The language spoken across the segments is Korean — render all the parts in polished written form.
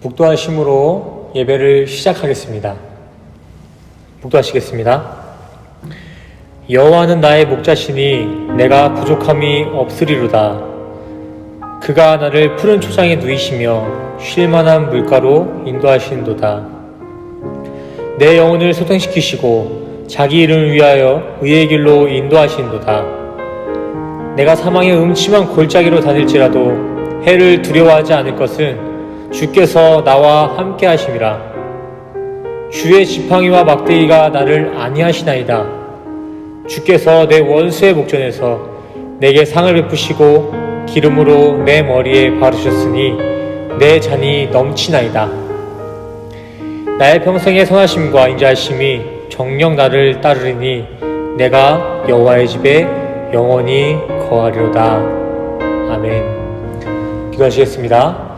묵도하심으로 예배를 시작하겠습니다. 묵도하시겠습니다. 여호와는 나의 목자시니 내가 부족함이 없으리로다. 그가 나를 푸른 초장에 누이시며 쉴만한 물가로 인도하시는도다. 내 영혼을 소생시키시고 자기 이름을 위하여 의의 길로 인도하시는도다. 내가 사망의 음침한 골짜기로 다닐지라도 해를 두려워하지 않을 것은 주께서 나와 함께 하심이라. 주의 지팡이와 막대기가 나를 안위하시나이다. 주께서 내 원수의 목전에서 내게 상을 베푸시고 기름으로 내 머리에 바르셨으니 내 잔이 넘치나이다. 나의 평생의 선하심과 인자하심이 정녕 나를 따르리니 내가 여호와의 집에 영원히 거하리로다. 아멘. 기도하시겠습니다.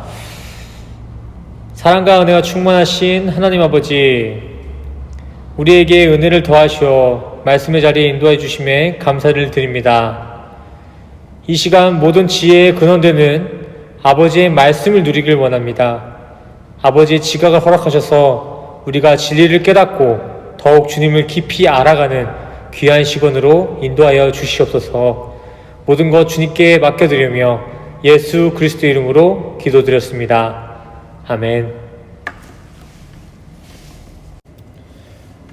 사랑과 은혜가 충만하신 하나님 아버지, 우리에게 은혜를 더하시어 말씀의 자리에 인도해 주심에 감사를 드립니다. 이 시간 모든 지혜의 근원되는 아버지의 말씀을 누리길 원합니다. 아버지의 지각을 허락하셔서 우리가 진리를 깨닫고 더욱 주님을 깊이 알아가는 귀한 시간으로 인도하여 주시옵소서. 모든 것 주님께 맡겨드리며 예수 그리스도 이름으로 기도드렸습니다. 아멘.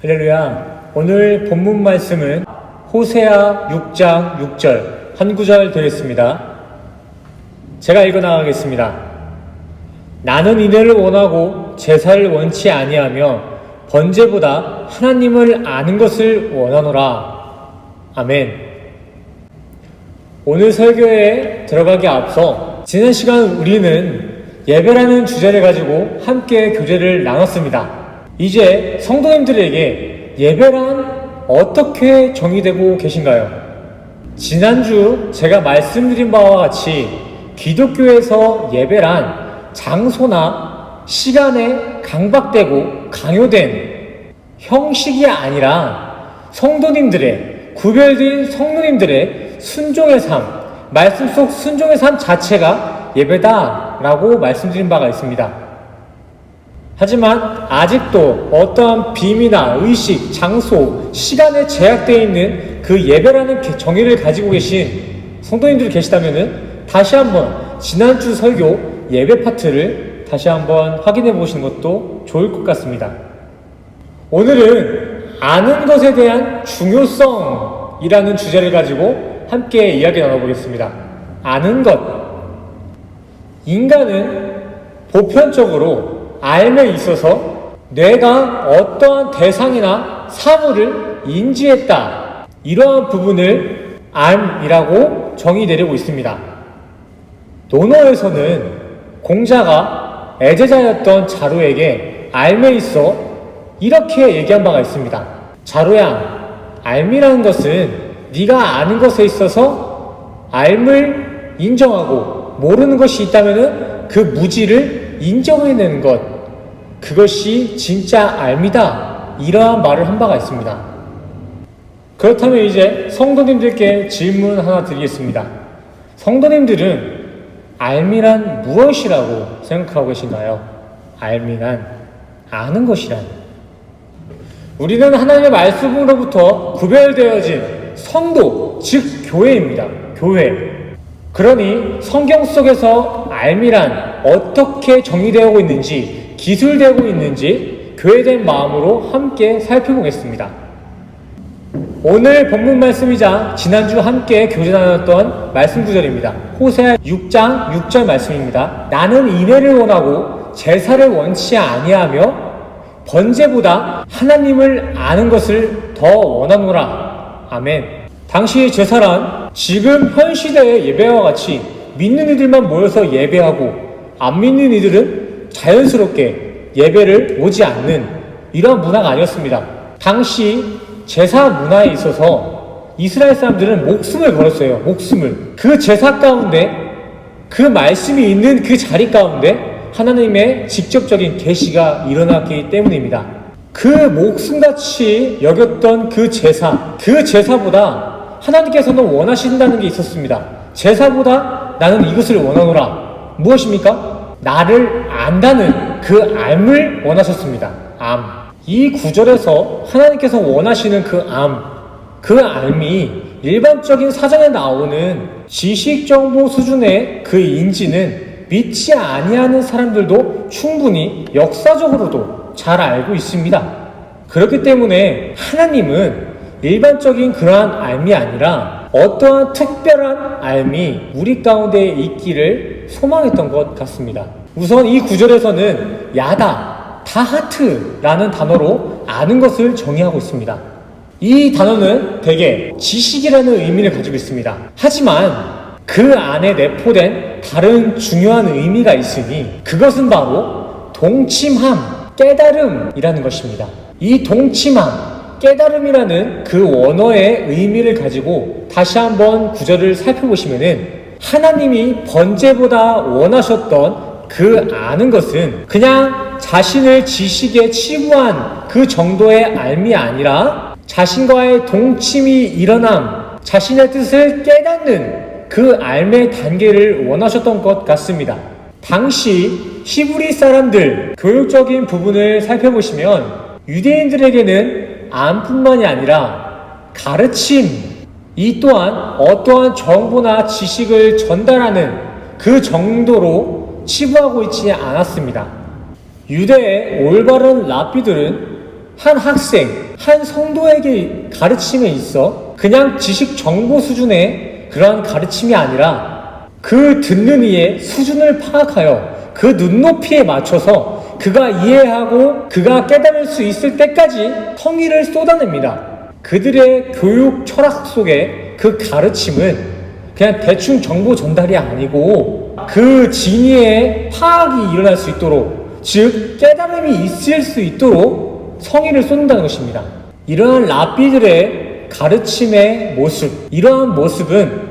할렐루야. 오늘 본문 말씀은 호세아 6장 6절 한 구절 되겠습니다. 제가 읽어나가겠습니다. 나는 인애를 원하고 제사를 원치 아니하며 번제보다 하나님을 아는 것을 원하노라. 아멘. 오늘 설교에 들어가기 앞서 지난 시간 우리는 예배라는 주제를 가지고 함께 교제를 나눴습니다. 이제 성도님들에게 예배란 어떻게 정의되고 계신가요? 지난주 제가 말씀드린 바와 같이 기독교에서 예배란 장소나 시간에 강박되고 강요된 형식이 아니라 성도님들의, 구별된 성도님들의 순종의 삶, 말씀 속 순종의 삶 자체가 예배다라고 말씀드린 바가 있습니다. 하지만 아직도 어떠한 빔이나 의식, 장소, 시간에 제약되어 있는 그 예배라는 정의를 가지고 계신 성도님들이 계시다면 다시 한번 지난주 설교 예배 파트를 다시 한번 확인해 보시는 것도 좋을 것 같습니다. 오늘은 아는 것에 대한 중요성이라는 주제를 가지고 함께 이야기 나눠보겠습니다. 아는 것. 인간은 보편적으로 알에 있어서 뇌가 어떠한 대상이나 사물을 인지했다, 이러한 부분을 암이라고 정의 내리고 있습니다. 논어에서는 공자가 애제자였던 자루에게 알에 있어 이렇게 얘기한 바가 있습니다. 자루야, 알미라는 것은 네가 아는 것에 있어서 알을 인정하고 모르는 것이 있다면 그 무지를 인정해내는 것, 그것이 진짜 알미다, 이러한 말을 한 바가 있습니다. 그렇다면 이제 성도님들께 질문 하나 드리겠습니다. 성도님들은 알미란 무엇이라고 생각하고 계신가요? 알미란, 아는 것이란. 우리는 하나님의 말씀으로부터 구별되어진 성도, 즉 교회입니다. 교회. 그러니 성경 속에서 알미란 어떻게 정의되고 있는지, 기술되고 있는지 교회된 마음으로 함께 살펴보겠습니다. 오늘 본문 말씀이자 지난주 함께 교제 나눴던 말씀 구절입니다. 호세아 6장 6절 말씀입니다. 나는 인애를 원하고 제사를 원치 아니하며 번제보다 하나님을 아는 것을 더 원하노라. 아멘. 당시 제사란 지금 현 시대의 예배와 같이 믿는 이들만 모여서 예배하고 안 믿는 이들은 자연스럽게 예배를 오지 않는 이러한 문화가 아니었습니다. 당시 제사 문화에 있어서 이스라엘 사람들은 목숨을 걸었어요. 목숨을. 그 제사 가운데, 그 말씀이 있는 그 자리 가운데 하나님의 직접적인 계시가 일어났기 때문입니다. 그 목숨같이 여겼던 그 제사보다 하나님께서는 원하신다는 게 있었습니다. 제사보다 나는 이것을 원하노라. 무엇입니까? 나를 안다는 그 암을 원하셨습니다. 암. 이 구절에서 하나님께서 원하시는 그 암이 일반적인 사전에 나오는 지식정보 수준의 그 인지는 믿지 아니하는 사람들도 충분히 역사적으로도 잘 알고 있습니다. 그렇기 때문에 하나님은 일반적인 그러한 암이 아니라 어떠한 특별한 암이 우리 가운데 있기를 소망했던 것 같습니다. 우선 이 구절에서는 야다, 다하트라는 단어로 아는 것을 정의하고 있습니다. 이 단어는 대개 지식이라는 의미를 가지고 있습니다. 하지만 그 안에 내포된 다른 중요한 의미가 있으니 그것은 바로 동침함, 깨달음이라는 것입니다. 이 동침함, 깨달음이라는 그 원어의 의미를 가지고 다시 한번 구절을 살펴보시면은 하나님이 번제보다 원하셨던 그 아는 것은 그냥 자신을 지식에 치부한 그 정도의 알미 아니라 자신과의 동침이 일어남, 자신의 뜻을 깨닫는 그 알의 단계를 원하셨던 것 같습니다. 당시 히브리 사람들 교육적인 부분을 살펴보시면 유대인들에게는 암뿐만이 아니라 가르침, 이 또한 어떠한 정보나 지식을 전달하는 그 정도로 치부하고 있지 않았습니다. 유대의 올바른 랍비들은 한 학생, 한 성도에게 가르침에 있어 그냥 지식 정보 수준의 그러한 가르침이 아니라 그 듣는 이의 수준을 파악하여 그 눈높이에 맞춰서 그가 이해하고 그가 깨달을 수 있을 때까지 성의를 쏟아냅니다. 그들의 교육 철학 속에 그 가르침은 그냥 대충 정보 전달이 아니고 그 진리의 파악이 일어날 수 있도록, 즉 깨달음이 있을 수 있도록 성의를 쏟는다는 것입니다. 이러한 랍비들의 가르침의 모습, 이러한 모습은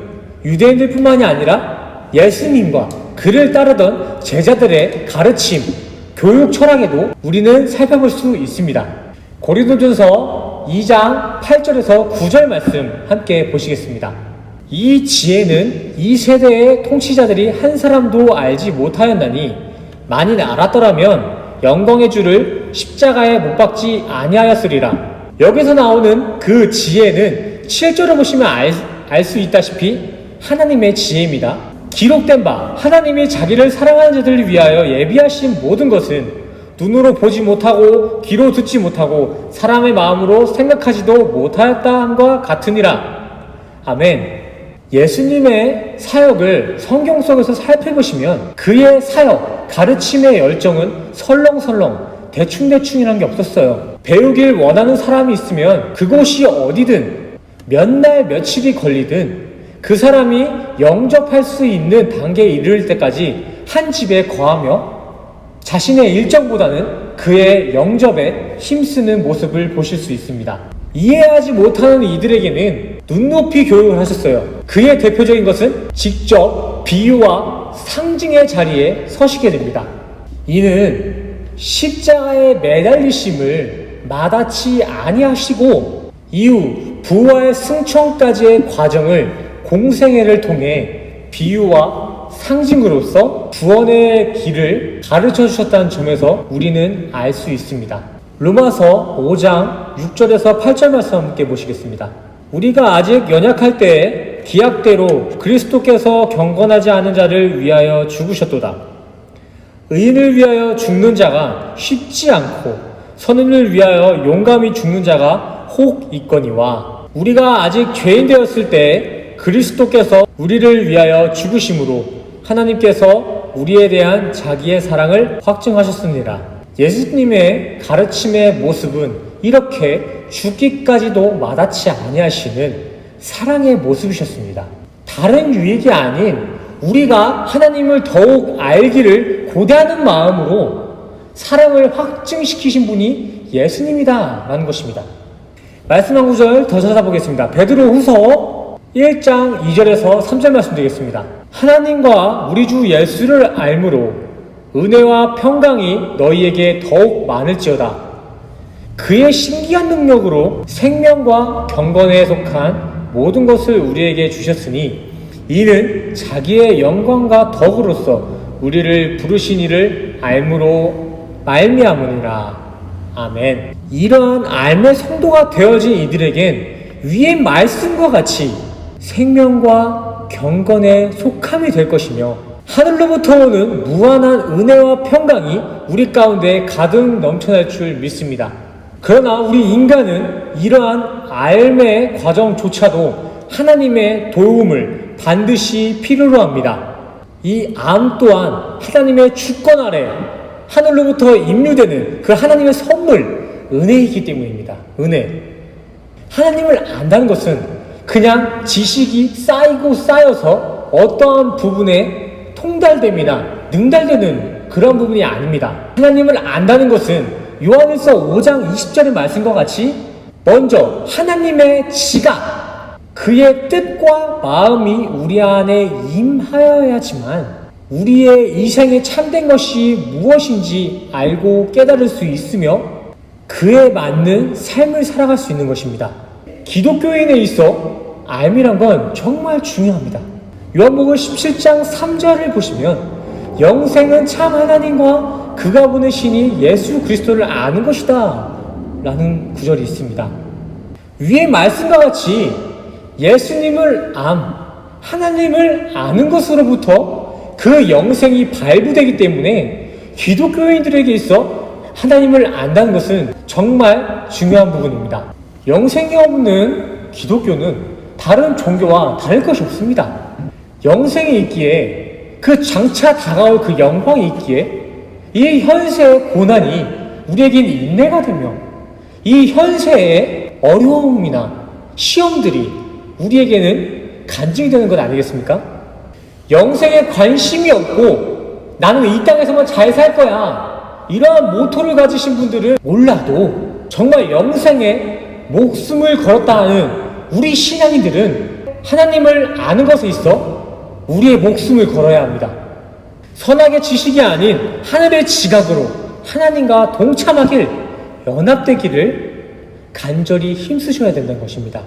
유대인들뿐만이 아니라 예수님과 그를 따르던 제자들의 가르침, 교육 철학에도 우리는 살펴볼 수 있습니다. 고린도전서 2장 8절에서 9절 말씀 함께 보시겠습니다. 이 지혜는 이 세대의 통치자들이 한 사람도 알지 못하였나니 만일 알았더라면 영광의 주를 십자가에 못 박지 아니하였으리라. 여기서 나오는 그 지혜는 7절을 보시면 알 수 있다시피 하나님의 지혜입니다. 기록된 바 하나님이 자기를 사랑하는 자들을 위하여 예비하신 모든 것은 눈으로 보지 못하고 귀로 듣지 못하고 사람의 마음으로 생각하지도 못하였다함과 같으니라. 아멘. 예수님의 사역을 성경 속에서 살펴보시면 그의 사역, 가르침의 열정은 설렁설렁 대충대충이란 게 없었어요. 배우길 원하는 사람이 있으면 그곳이 어디든 몇 날 며칠이 걸리든 그 사람이 영접할 수 있는 단계에 이를 때까지 한 집에 거하며 자신의 일정보다는 그의 영접에 힘쓰는 모습을 보실 수 있습니다. 이해하지 못하는 이들에게는 눈높이 교육을 하셨어요. 그의 대표적인 것은 직접 비유와 상징의 자리에 서시게 됩니다. 이는 십자가에 매달리심을 마다치 아니하시고 이후 부활 승천까지의 과정을 공생애를 통해 비유와 상징으로서 구원의 길을 가르쳐 주셨다는 점에서 우리는 알 수 있습니다. 로마서 5장 6절에서 8절 말씀 함께 보시겠습니다. 우리가 아직 연약할 때에 기약대로 그리스도께서 경건하지 않은 자를 위하여 죽으셨도다. 의인을 위하여 죽는 자가 쉽지 않고 선인을 위하여 용감히 죽는 자가 혹 있거니와 우리가 아직 죄인 되었을 때 그리스도께서 우리를 위하여 죽으심으로 하나님께서 우리에 대한 자기의 사랑을 확증하셨습니다. 예수님의 가르침의 모습은 이렇게 죽기까지도 마다치 아니하시는 사랑의 모습이셨습니다. 다른 유익이 아닌 우리가 하나님을 더욱 알기를 고대하는 마음으로 사랑을 확증시키신 분이 예수님이다 라는 것입니다. 말씀 한 구절 더 찾아보겠습니다. 베드로후서 1장 2절에서 3절 말씀드리겠습니다. 하나님과 우리 주 예수를 알므로 은혜와 평강이 너희에게 더욱 많을지어다. 그의 신기한 능력으로 생명과 경건에 속한 모든 것을 우리에게 주셨으니 이는 자기의 영광과 덕으로서 우리를 부르신 이를 알므로 말미암으니라. 아멘. 이러한 알의 성도가 되어진 이들에겐 위의 말씀과 같이 생명과 경건에 속함이 될 것이며 하늘로부터 오는 무한한 은혜와 평강이 우리 가운데 가득 넘쳐날 줄 믿습니다. 그러나 우리 인간은 이러한 알의 과정조차도 하나님의 도움을 반드시 필요로 합니다. 이 암 또한 하나님의 주권 아래 하늘로부터 임류되는 그 하나님의 선물, 은혜이기 때문입니다. 은혜. 하나님을 안다는 것은 그냥 지식이 쌓이고 쌓여서 어떠한 부분에 통달됨이나 능달되는 그런 부분이 아닙니다. 하나님을 안다는 것은 요한일서 5장 20절의 말씀과 같이 먼저 하나님의 지각, 그의 뜻과 마음이 우리 안에 임하여야지만 우리의 이 생에 참된 것이 무엇인지 알고 깨달을 수 있으며 그에 맞는 삶을 살아갈 수 있는 것입니다. 기독교인에 있어 알미란 건 정말 중요합니다. 요한복음 17장 3절을 보시면 영생은 참 하나님과 그가 보내시니 예수 그리스도를 아는 것이다 라는 구절이 있습니다. 위의 말씀과 같이 예수님을 하나님을 아는 것으로부터 그 영생이 발부되기 때문에 기독교인들에게 있어 하나님을 안다는 것은 정말 중요한 부분입니다. 영생이 없는 기독교는 다른 종교와 다를 것이 없습니다. 영생이 있기에 그 장차 다가올 그 영광이 있기에 이 현세의 고난이 우리에겐 인내가 되며 이 현세의 어려움이나 시험들이 우리에게는 간증이 되는 것 아니겠습니까? 영생에 관심이 없고 나는 이 땅에서만 잘 살 거야 이러한 모토를 가지신 분들은 몰라도 정말 영생에 목숨을 걸었다 하는 우리 신앙인들은 하나님을 아는 것에 있어 우리의 목숨을 걸어야 합니다. 선악의 지식이 아닌 하늘의 지각으로 하나님과 동참하길 연합되기를 간절히 힘쓰셔야 된다는 것입니다.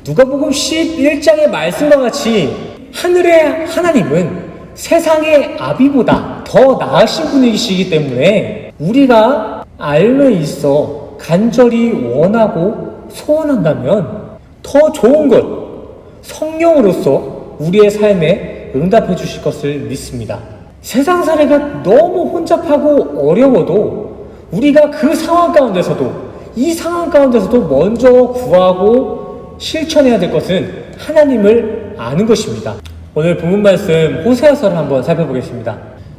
누가복음 11장의 말씀과 같이 하늘의 하나님은 세상의 아비보다 더 나으신 분이시기 때문에 우리가 알에 있어 간절히 원하고 소원한다면 더 좋은 것, 성령으로서 우리의 삶에 응답해 주실 것을 믿습니다. 세상 살이가 너무 혼잡하고 어려워도 우리가 그 상황 가운데서도 이 상황 가운데서도 먼저 구하고 실천해야 될 것은 하나님을 아는 것입니다. 오늘 본문 말씀 호세아서를 한번 살펴보겠습니다.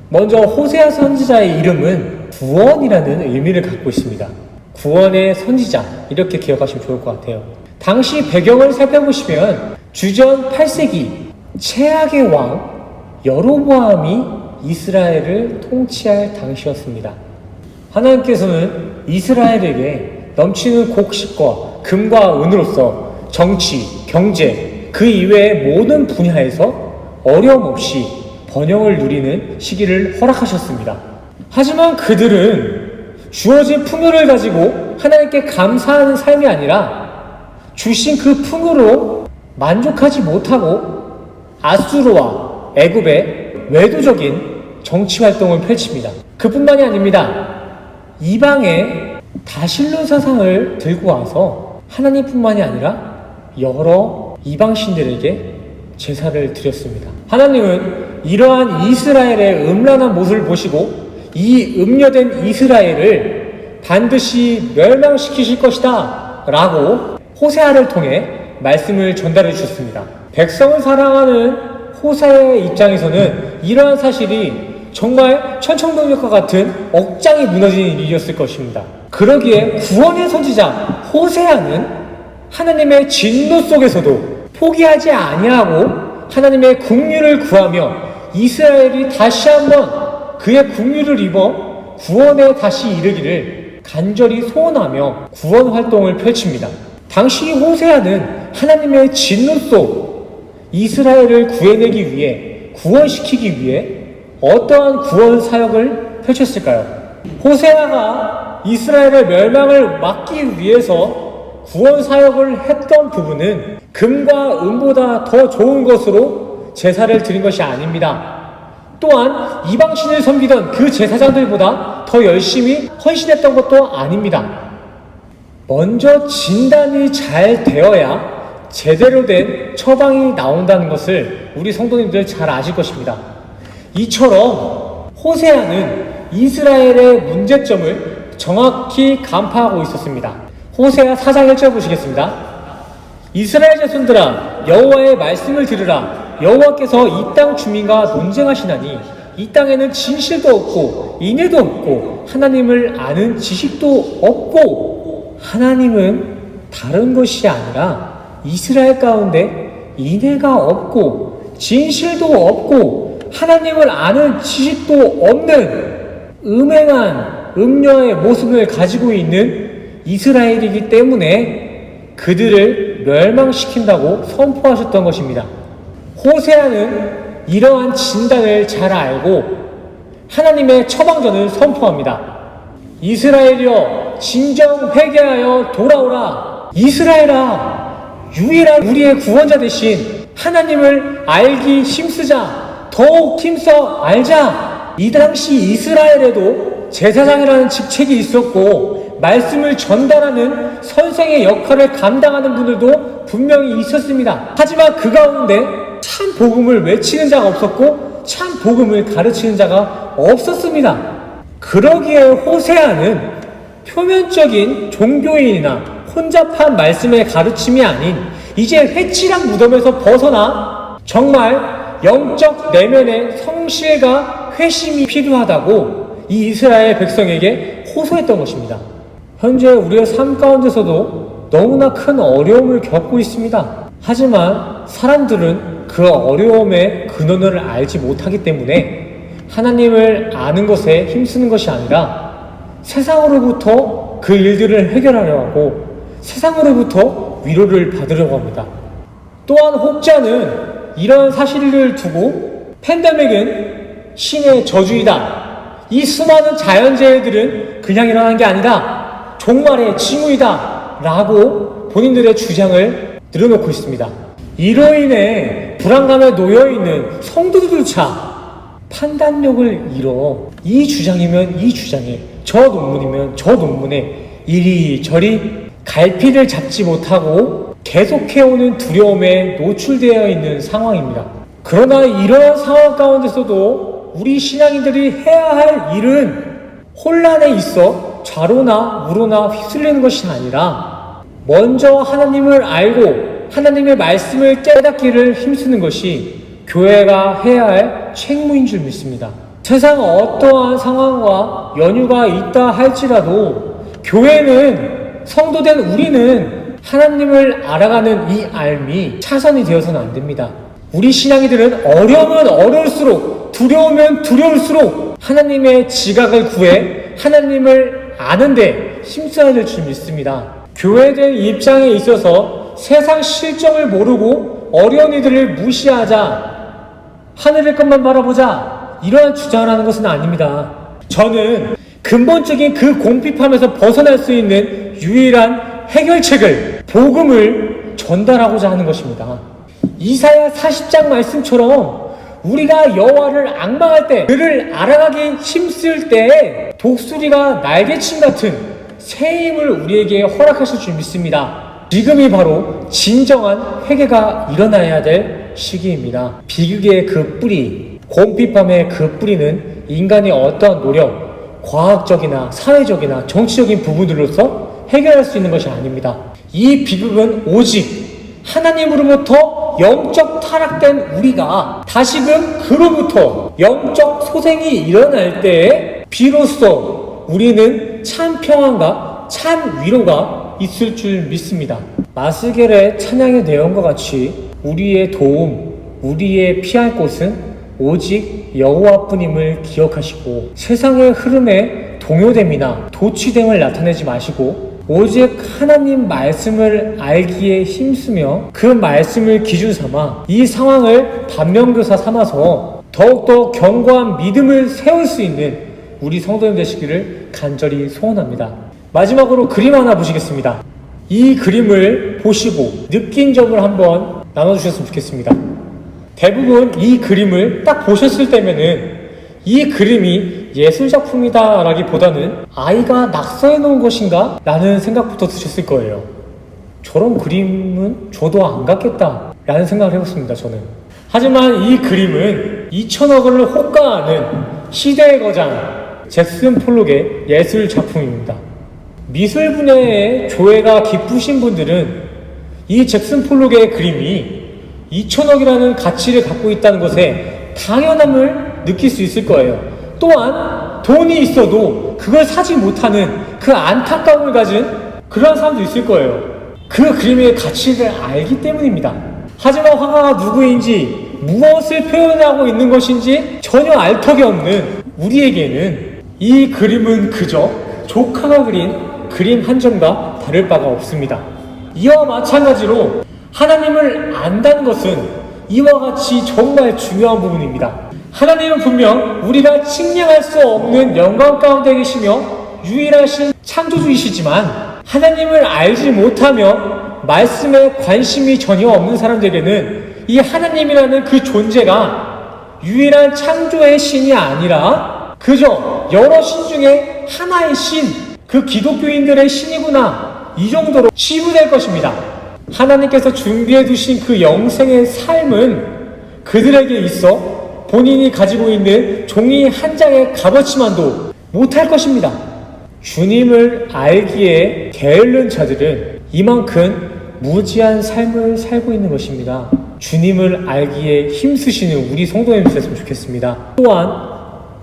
먼저 호세아 선지자의 이름은 구원이라는 의미를 갖고 있습니다. 구원의 선지자 이렇게 기억하시면 좋을 것 같아요. 당시 배경을 살펴보시면 주전 8세기 최악의 왕 여로보암이 이스라엘을 통치할 당시였습니다. 하나님께서는 이스라엘에게 넘치는 곡식과 금과 은으로서 정치, 경제, 그 이외의 모든 분야에서 어려움 없이 번영을 누리는 시기를 허락하셨습니다. 하지만 그들은 주어진 풍요를 가지고 하나님께 감사하는 삶이 아니라 주신 그 풍요로 만족하지 못하고 아수르와 애굽의 외도적인 정치 활동을 펼칩니다. 그뿐만이 아닙니다. 이방의 다실로 사상을 들고 와서 하나님뿐만이 아니라 여러 이방신들에게 제사를 드렸습니다. 하나님은 이러한 이스라엘의 음란한 모습을 보시고 이 음녀된 이스라엘을 반드시 멸망시키실 것이다 라고 호세아를 통해 말씀을 전달해 주셨습니다. 백성을 사랑하는 호세아의 입장에서는 이러한 사실이 정말 천청동력과 같은 억장이 무너지는 일이었을 것입니다. 그러기에 구원의 선지자 호세아는 하나님의 진노 속에서도 포기하지 아니하고 하나님의 긍휼을 구하며 이스라엘이 다시 한번 그의 긍휼을 입어 구원에 다시 이르기를 간절히 소원하며 구원 활동을 펼칩니다. 당시 호세아는 하나님의 진노 속 이스라엘을 구해내기 위해 구원시키기 위해 어떠한 구원 사역을 펼쳤을까요? 호세아가 이스라엘의 멸망을 막기 위해서 구원 사역을 했던 부분은 금과 은보다 더 좋은 것으로 제사를 드린 것이 아닙니다. 또한 이방신을 섬기던 그 제사장들보다 더 열심히 헌신했던 것도 아닙니다. 먼저 진단이 잘 되어야 제대로 된 처방이 나온다는 것을 우리 성도님들 잘 아실 것입니다. 이처럼 호세아는 이스라엘의 문제점을 정확히 간파하고 있었습니다. 호세아 4장 1절 보시겠습니다. 이스라엘 자손들아 여호와의 말씀을 들으라. 여호와께서 이 땅 주민과 논쟁하시나니 이 땅에는 진실도 없고 인애도 없고 하나님을 아는 지식도 없고, 하나님은 다른 것이 아니라 이스라엘 가운데 인애가 없고 진실도 없고 하나님을 아는 지식도 없는 음행한 음녀의 모습을 가지고 있는 이스라엘이기 때문에 그들을 멸망시킨다고 선포하셨던 것입니다. 호세아는 이러한 진단을 잘 알고 하나님의 처방전을 선포합니다. 이스라엘이여 진정 회개하여 돌아오라. 이스라엘아, 유일한 우리의 구원자 되신 하나님을 알기 힘쓰자. 더욱 힘써 알자. 이 당시 이스라엘에도 제사장이라는 직책이 있었고 말씀을 전달하는 선생의 역할을 감당하는 분들도 분명히 있었습니다. 하지만 그 가운데 참 복음을 외치는 자가 없었고 참 복음을 가르치는 자가 없었습니다. 그러기에 호세아는 표면적인 종교인이나 혼잡한 말씀의 가르침이 아닌 이제 회칠한 무덤에서 벗어나 정말 영적 내면의 성실과 회심이 필요하다고 이 이스라엘 백성에게 호소했던 것입니다. 현재 우리의 삶 가운데서도 너무나 큰 어려움을 겪고 있습니다. 하지만 사람들은 그 어려움의 근원을 알지 못하기 때문에 하나님을 아는 것에 힘쓰는 것이 아니라 세상으로부터 그 일들을 해결하려 하고 세상으로부터 위로를 받으려고 합니다. 또한 혹자는 이런 사실을 두고 팬데믹은 신의 저주이다, 이 수많은 자연재해들은 그냥 일어난 게 아니라 종말의 징후이다 라고 본인들의 주장을 늘어놓고 있습니다. 이로 인해 불안감에 놓여있는 성도들조차 판단력을 잃어 이 주장이면 이 주장에, 저 논문이면 저 논문에 이리저리 갈피를 잡지 못하고 계속해오는 두려움에 노출되어 있는 상황입니다. 그러나 이러한 상황 가운데서도 우리 신앙인들이 해야 할 일은 혼란에 있어 좌로나 우로나 휩쓸리는 것이 아니라 먼저 하나님을 알고 하나님의 말씀을 깨닫기를 힘쓰는 것이 교회가 해야 할 책무인 줄 믿습니다. 세상 어떠한 상황과 연유가 있다 할지라도 교회는, 성도된 우리는 하나님을 알아가는 이 알미 차선이 되어서는 안 됩니다. 우리 신앙이들은 어려우면 어려울수록, 두려우면 두려울수록 하나님의 지각을 구해 하나님을 아는데 힘써야 될 줄 믿습니다. 교회된 입장에 있어서 세상 실정을 모르고 어려운 이들을 무시하자, 하늘의 것만 바라보자, 이러한 주장을 하는 것은 아닙니다. 저는 근본적인 그 공핍함에서 벗어날 수 있는 유일한 해결책을, 복음을 전달하고자 하는 것입니다. 이사야 40장 말씀처럼 우리가 여호와를 앙망할 때, 그를 알아가기 힘쓸 때 독수리가 날개침 같은 새 힘을 우리에게 허락하실 줄 믿습니다. 지금이 바로 진정한 회개가 일어나야 될 시기입니다. 비극의 그 뿌리, 공핍함의 그 뿌리는 인간의 어떠한 노력, 과학적이나 사회적이나 정치적인 부분들로서 해결할 수 있는 것이 아닙니다. 이 비극은 오직 하나님으로부터 영적 타락된 우리가 다시금 그로부터 영적 소생이 일어날 때에 비로소 우리는 참 평안과 참 위로가 있을 줄 믿습니다. 마스겔의 찬양의 내용과 같이 우리의 도움, 우리의 피할 곳은 오직 여호와뿐임을 기억하시고 세상의 흐름에 동요됨이나 도취됨을 나타내지 마시고 오직 하나님 말씀을 알기에 힘쓰며 그 말씀을 기준 삼아 이 상황을 반면교사 삼아서 더욱더 견고한 믿음을 세울 수 있는 우리 성도님 되시기를 간절히 소원합니다. 마지막으로 그림 하나 보시겠습니다. 이 그림을 보시고 느낀 점을 한번 나눠주셨으면 좋겠습니다. 대부분 이 그림을 딱 보셨을 때면은 이 그림이 예술작품이다 라기보다는 아이가 낙서해 놓은 것인가? 라는 생각부터 드셨을 거예요. 저런 그림은 저도 안 갖겠다 라는 생각을 해봤습니다. 저는. 하지만 이 그림은 2천억을 호가하는 시대의 거장 잭슨 폴록의 예술작품입니다. 미술 분야에 조예가 깊으신 분들은 이 잭슨 폴록의 그림이 2천억이라는 가치를 갖고 있다는 것에 당연함을 느낄 수 있을 거예요. 또한 돈이 있어도 그걸 사지 못하는 그 안타까움을 가진 그런 사람도 있을 거예요. 그 그림의 가치를 알기 때문입니다. 하지만 화가가 누구인지 무엇을 표현하고 있는 것인지 전혀 알 턱이 없는 우리에게는 이 그림은 그저 조카가 그린 그림 한 점과 다를 바가 없습니다. 이와 마찬가지로 하나님을 안다는 것은 이와 같이 정말 중요한 부분입니다. 하나님은 분명 우리가 측량할 수 없는 영광 가운데 계시며 유일하신 창조주이시지만 하나님을 알지 못하며 말씀에 관심이 전혀 없는 사람들에게는 이 하나님이라는 그 존재가 유일한 창조의 신이 아니라 그저 여러 신 중에 하나의 신, 그 기독교인들의 신이구나, 이 정도로 치부될 것입니다. 하나님께서 준비해 두신 그 영생의 삶은 그들에게 있어 본인이 가지고 있는 종이 한 장의 값어치만도 못할 것입니다. 주님을 알기에 게으른 자들은 이만큼 무지한 삶을 살고 있는 것입니다. 주님을 알기에 힘쓰시는 우리 성도님들 됐으면 좋겠습니다. 또한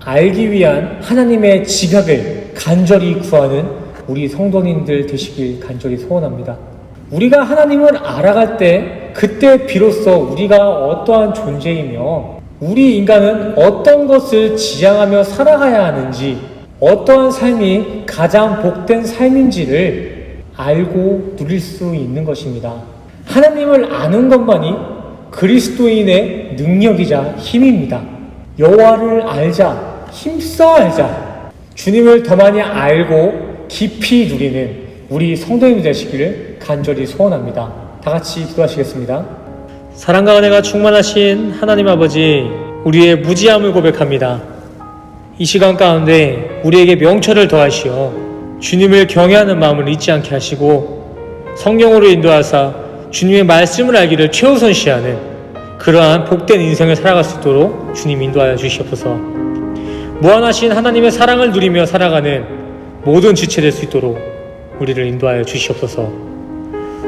알기 위한 하나님의 지각을 간절히 구하는 우리 성도님들 되시길 간절히 소원합니다. 우리가 하나님을 알아갈 때 그때 비로소 우리가 어떠한 존재이며 우리 인간은 어떤 것을 지향하며 살아가야 하는지, 어떠한 삶이 가장 복된 삶인지를 알고 누릴 수 있는 것입니다. 하나님을 아는 것만이 그리스도인의 능력이자 힘입니다. 여호와를 알자, 힘써 알자, 주님을 더 많이 알고 깊이 누리는 우리 성도님 되시기를 간절히 소원합니다. 다 같이 기도하시겠습니다. 사랑과 은혜가 충만하신 하나님 아버지, 우리의 무지함을 고백합니다. 이 시간 가운데 우리에게 명철을 더하시어 주님을 경외하는 마음을 잊지 않게 하시고 성령으로 인도하사 주님의 말씀을 알기를 최우선시하는 그러한 복된 인생을 살아갈 수 있도록 주님 인도하여 주시옵소서. 무한하신 하나님의 사랑을 누리며 살아가는 모든 지체될 수 있도록 우리를 인도하여 주시옵소서.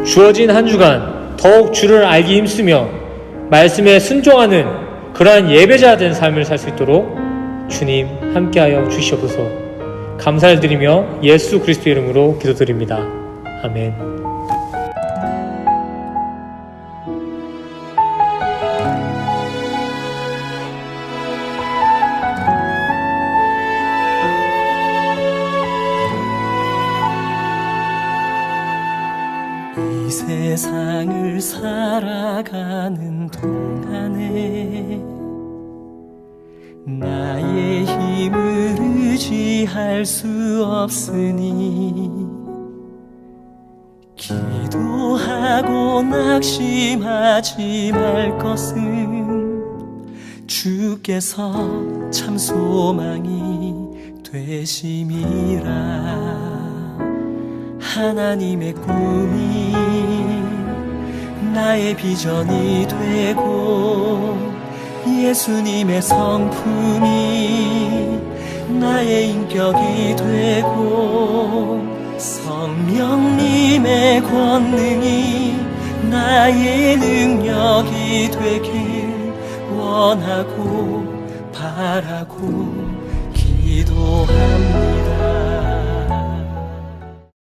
주어진 한 주간 더욱 주를 알기 힘쓰며 말씀에 순종하는 그러한 예배자 된 삶을 살 수 있도록 주님 함께하여 주시옵소서. 감사를 드리며 예수 그리스도 이름으로 기도드립니다. 아멘. 이 세상을 살아가는 동안에 나의 힘을 의지할 수 없으니 기도하고 낙심하지 말 것은 주께서 참 소망이 되심이라. 하나님의 꿈이 나의 비전이 되고 예수님의 성품이 나의 인격이 되고 성령님의 권능이 나의 능력이 되길 원하고 바라고 기도하옵나이다.